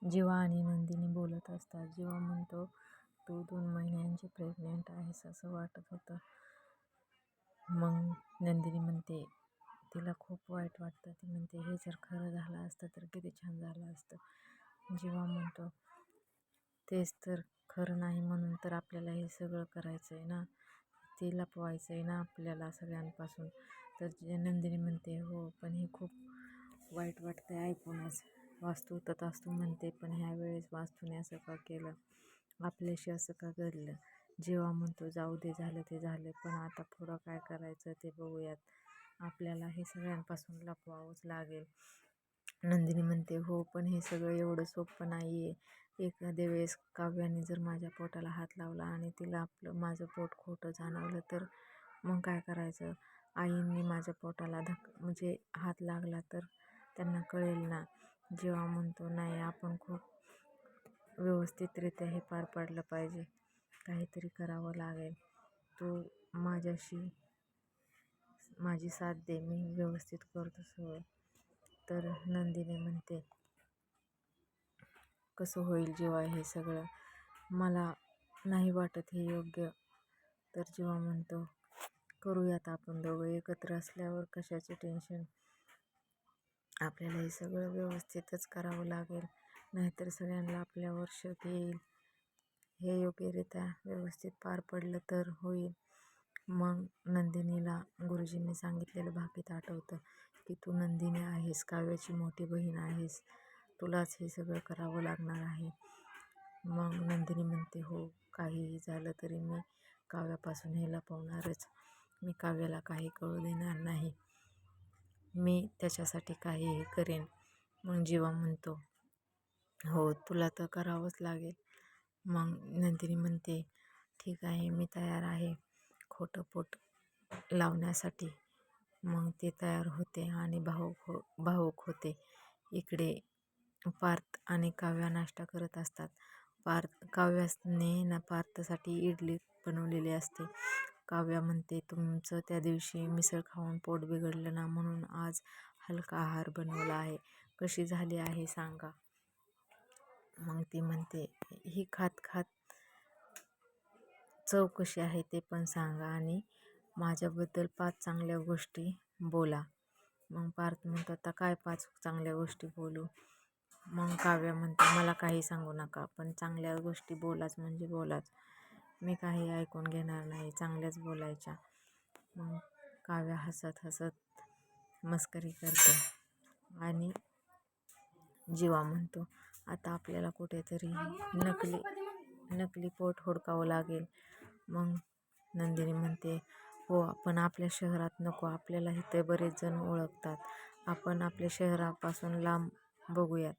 जीवा आणि नंदिनी बोलत असतात. जीवा म्हणतो, तू 2 महिन्यांची प्रेग्नेंट आहेस असं वाटत होतं. मग नंदिनी म्हणते, तिला खूप वाईट वाटतं. ती म्हणते, हे जर खरं झालं असतं तर किती छान झालं असतं. जीवा म्हणतो, तेच तर खरं नाही म्हणून तर आपल्याला हे सगळं करायचं आहे ना, ते लपवायचं आहे ना आपल्याला सगळ्यांपासून. तर नंदिनी म्हणते, हो पण हे खूप वाईट वाटतं ऐकूनच. वास्तू तथास्तू म्हणते, पण ह्या वेळेस वास्तूने असं का केलं, आपल्याशी असं का घडलं. जेव्हा म्हणतो, जाऊ दे, झालं ते झालं, पण आता पुढं काय करायचं ते बघूयात. आपल्याला हे सगळ्यांपासून लपवावंच लागेल. नंदिनी म्हणते, हो पण हे सगळं एवढं सोपं नाही आहे. एखाद्या वेळेस काव्याने जर माझ्या पोटाला हात लावला आणि तिला माझं पोट खोटं जाणवलं तर मग काय करायचं. आईंनी माझ्या पोटाला म्हणजे हात लागला तर त्यांना कळेल ना. जेव्हा म्हणतो, नाही आपण खूप व्यवस्थितरित्या हे पार पाडलं पाहिजे, काहीतरी करावं लागेल. तू माझी साथ दे, मी व्यवस्थित करतो सगळं. तर नंदिनी म्हणते, कसं होईल जेव्हा हे सगळं, मला नाही वाटत हे योग्य. तर जेव्हा म्हणतो, करूयात आपण दोघं एकत्र असल्यावर कशाचे टेन्शन. आपल्याला हे सगळं व्यवस्थितच करावं लागेल, नाहीतर सगळ्यांना आपल्यावर शक येईल. हे योग्यरित्या व्यवस्थित पार पडलं तर होईल. मग नंदिनीला गुरुजींनी सांगितलेलं भाकीत आठवतं की तू नंदिनी आहेस, काव्याची मोठी बहीण आहेस, तुलाच हे सगळं करावं लागणार आहे. मग नंदिनी म्हणते, हो काहीही झालं तरी मी काव्यापासून हे लपवणारच. मी काव्याला काही कळू देणार नाही. मी त्याच्यासाठी काहीही करेन. मग जीवा म्हणतो, हो तुला तर करावंच लागेल. मग नंदिनी म्हणते, ठीक आहे, मी तयार आहे खोटं पोट लावण्यासाठी. मग ते तयार होते आणि भाऊक होते. इकडे पार्थ आणि काव्या नाश्ता करत असतात. काव्याने पार्थसाठी इडली बनवलेली असते. काव्या म्हणते, तुमचं त्या दिवशी मिसळ खाऊन पोट बिघडलं ना, म्हणून आज हलका आहार बनवला आहे. कशी झाली आहे सांगा. मग ती म्हणते, ही खात खात चव कशी आहे ते पण सांगा आणि माझ्याबद्दल 5 चांगल्या गोष्टी बोला. मग पार्थ म्हणतो, आता काय 5 चांगल्या गोष्टी बोलू. मग काव्या म्हणते, मला काही सांगू नका, पण चांगल्या गोष्टी बोलाच म्हणजे बोलाच. मी काही ऐकून घेणार नाही, चांगल्याच बोलायच्या. मग काव्या हसत हसत मस्करी करते आणि जीवा म्हणतो, आता आपल्याला कुठेतरी नकली पोट हुडकावं लागेल. मग नंदिनी म्हणते, हो आपण आपल्या शहरात नको, आपल्याला इथे बरेच जण ओळखतात, आपण आपल्या शहरापासून लांब बघूयात.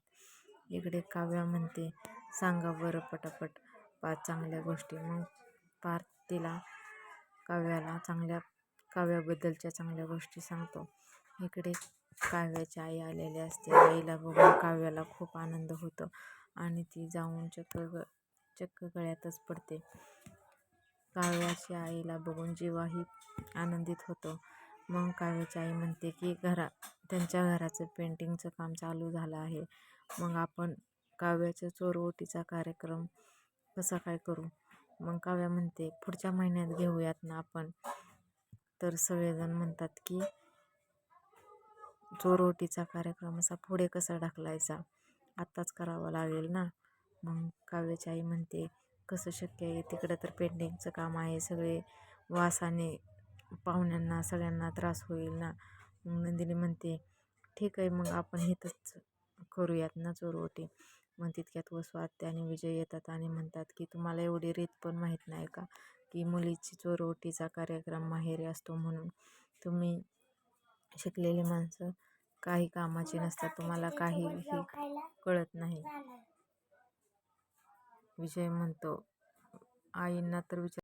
इकडे काव्या म्हणते, सांगा बरं पटापट 5 चांगल्या गोष्टी. मग पार्थ तिला काव्याबद्दलच्या चांगल्या गोष्टी सांगतो. इकडे काव्याची आई आलेली असते. आईला बघून काव्याला खूप आनंद होतो आणि ती जाऊन चक्क गळ्यातच पडते. काव्याच्या आईला बघून जीवाही आनंदित होतो. मग काव्याची आई म्हणते की त्यांच्या घराचं पेंटिंगचं काम चालू झालं आहे. मग आपण काव्याच्या चोरओटीचा कार्यक्रम कसा काय करू. मग काव्या म्हणते, पुढच्या महिन्यात घेऊयात ना आपण. तर सगळेजण म्हणतात की चोरओटीचा कार्यक्रम असा पुढे कसा ढकलायचा, आत्ताच करावा लागेल ना. मग काव्याची आई म्हणते, कसं शक्य आहे, तिकडं तर पेंटिंगचं काम आहे, सगळे वासाने पाहुण्यांना सगळ्यांना त्रास होईल ना. मग नंदिनी म्हणते, ठीक आहे, मग आपण इथंच करूयात ना चोरओटी. मग तितक्यात वसू आत्या आणि विजय येतात आणि म्हणतात की तुम्हाला एवढी रीत पण माहीत नाही का की मुलीची चोरओटीचा कार्यक्रम माहेरी असतो म्हणून. तुम्ही शिकलेली माणसं काही कामाची नसतात, तुम्हाला काहीही कळत नाही. विजय म्हणतो, आईंना तर